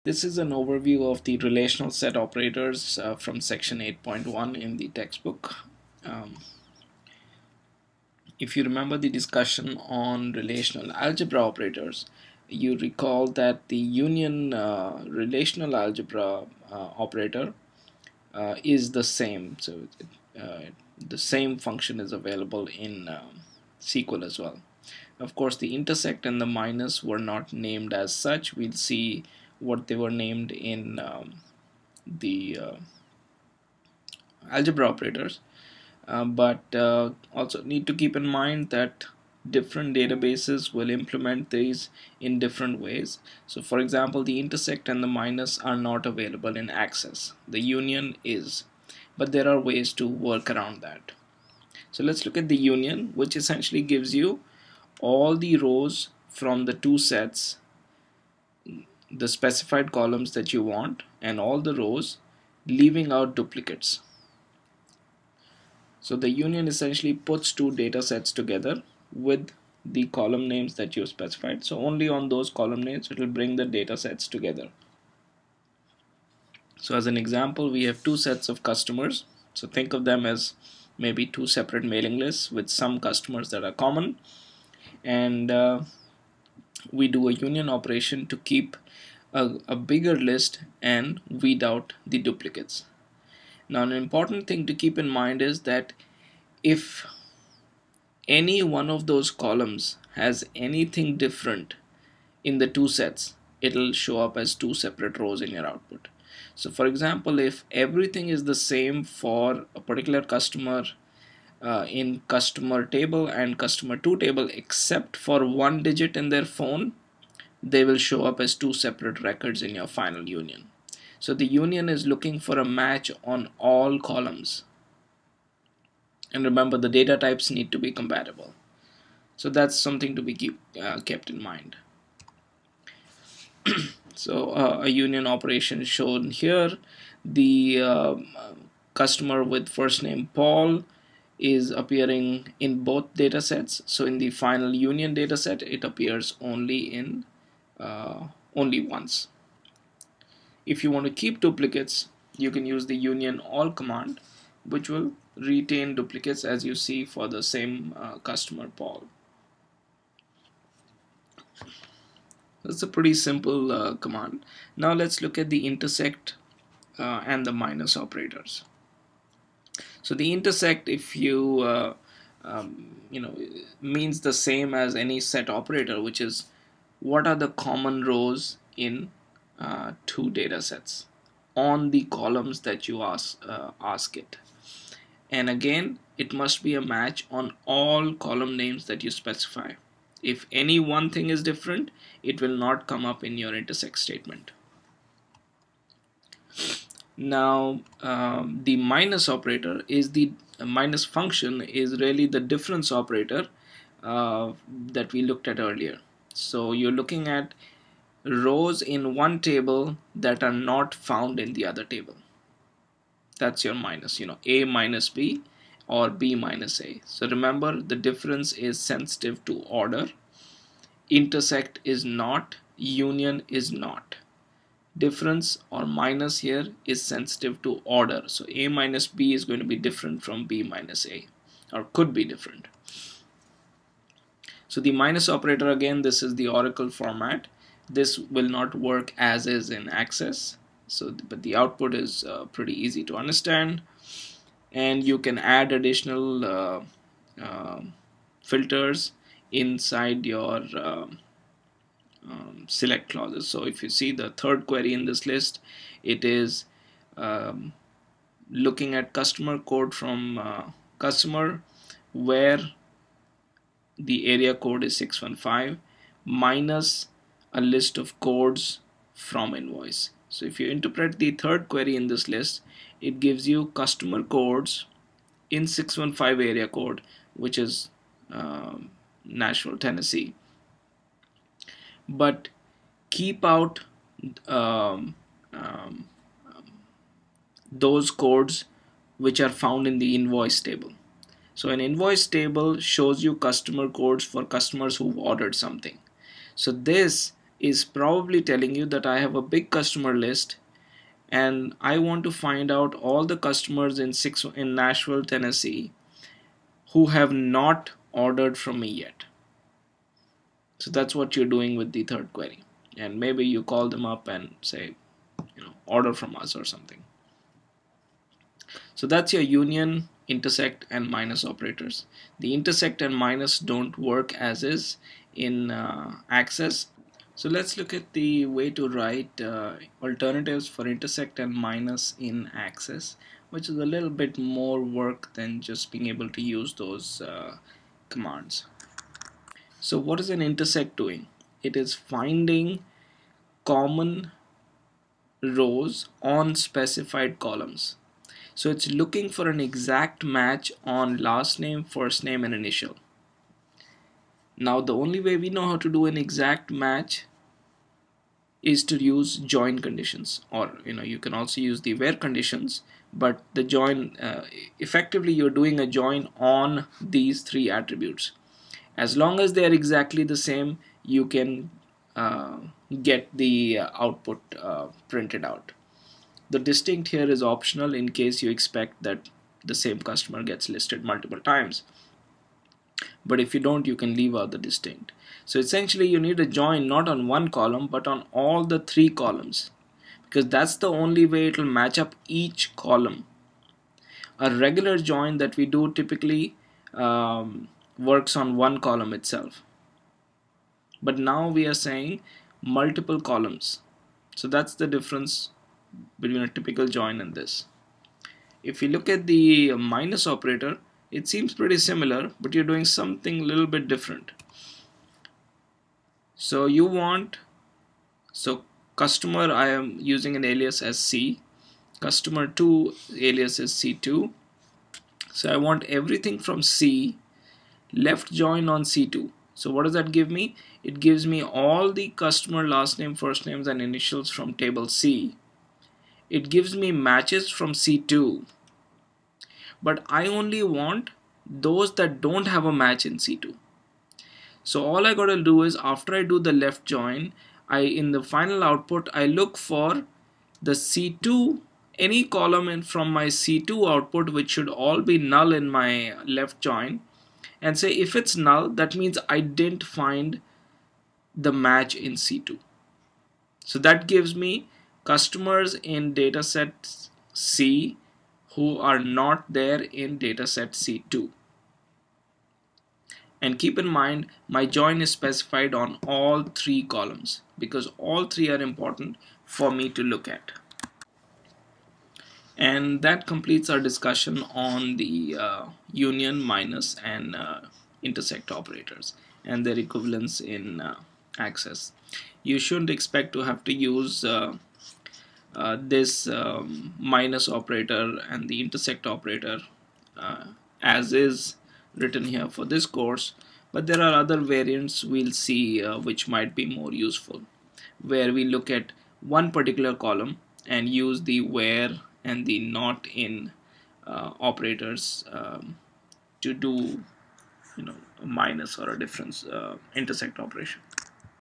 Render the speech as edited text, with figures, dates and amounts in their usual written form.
This is an overview of the relational set operators from section 8.1 in the textbook. Um, if you remember the discussion on relational algebra operators, you recall that the union relational algebra operator is the same. So the same function is available in SQL as well. Of course, the intersect and the minus were not named as such. We'll see what they were named in the algebra operators. But also need to keep in mind that different databases will implement these in different ways. So for example, the intersect and the minus are not available in Access. The union is, but there are ways to work around that. So let's look at the union, which essentially gives you all the rows from the two sets, the specified columns that you want, and all the rows, leaving out duplicates. So the union essentially puts two data sets together with the column names that you specified. So only on those column names it will bring the data sets together. So as an example, we have two sets of customers. So think of them as maybe two separate mailing lists with some customers that are common, and we do a union operation to keep a bigger list and weed out the duplicates. Now, an important thing to keep in mind is that if any one of those columns has anything different in the two sets, it'll show up as two separate rows in your output. So for example, if everything is the same for a particular customer in customer table and customer 2 table except for one digit in their phone, they will show up as two separate records in your final union. So the union is looking for a match on all columns. And remember, the data types need to be compatible. So that's something to be kept in mind. So a union operation shown here. The customer with first name Paul is appearing in both data sets. So in the final union data set, it appears only once. If you want to keep duplicates, you can use the union all command, which will retain duplicates as you see for the same customer Paul. That's a pretty simple command. Now let's look at the intersect and the minus operators. So the intersect, if you means the same as any set operator, which is what are the common rows in two data sets on the columns that you ask it. And again, it must be a match on all column names that you specify. If any one thing is different, it will not come up in your intersect statement. Now the minus operator is the minus function is really the difference operator that we looked at earlier. So you're looking at rows in one table that are not found in the other table. That's your minus, A minus B or B minus A. So remember, the difference is sensitive to order. Intersect is not, union is not. Difference or minus here is sensitive to order. So A minus B is going to be different from B minus A, or could be different. So the minus operator, again, this is the Oracle format. This will not work as is in Access. So, but the output is pretty easy to understand, and you can add additional filters inside your select clauses. So if you see the third query in this list, it is looking at customer code from customer where the area code is 615 minus a list of codes from invoice. So if you interpret the third query in this list, it gives you customer codes in 615 area code, which is Nashville, Tennessee. But keep out those codes which are found in the invoice table. So an invoice table shows you customer codes for customers who've ordered something. So this is probably telling you that I have a big customer list and I want to find out all the customers in Nashville, Tennessee who have not ordered from me yet. So that's what you're doing with the third query. And maybe you call them up and say, order from us or something. So that's your union, intersect, and minus operators. The intersect and minus don't work as is in Access. So let's look at the way to write alternatives for intersect and minus in Access, which is a little bit more work than just being able to use those commands. So what is an intersect doing? It is finding common rows on specified columns. So it's looking for an exact match on last name, first name, and initial. Now the only way we know how to do an exact match is to use join conditions, or you can also use the where conditions, but the join effectively you're doing a join on these three attributes. As long as they are exactly the same, you can uh, get the output printed out. The distinct here is optional in case you expect that the same customer gets listed multiple times. But if you don't, you can leave out the distinct. So essentially you need a join not on one column but on all the three columns, because that's the only way it will match up each column. A regular join that we do typically works on one column itself, but now we are saying multiple columns. So that's the difference between a typical join and this. If you look at the minus operator, it seems pretty similar, but you're doing something a little bit different. So you want, so customer, I am using an alias as C, customer 2 alias is C2. So I want everything from C, left join on C2. So what does that give me? It gives me all the customer last name, first names, and initials from table C. It gives me matches from C2, but I only want those that don't have a match in C2. So all I gotta do is, after I do the left join, in the final output I look for the C2, any column from my C2 output which should all be null in my left join, and say if it's null, that means I didn't find the match in C2. So that gives me customers in dataset C who are not there in dataset C2. And keep in mind, my join is specified on all three columns because all three are important for me to look at. And that completes our discussion on the union, minus, and intersect operators and their equivalents in Access. You shouldn't expect to have to use this minus operator and the intersect operator as is written here for this course, but there are other variants we'll see which might be more useful, where we look at one particular column and use the where and the not in operators to do a minus or a difference intersect operation.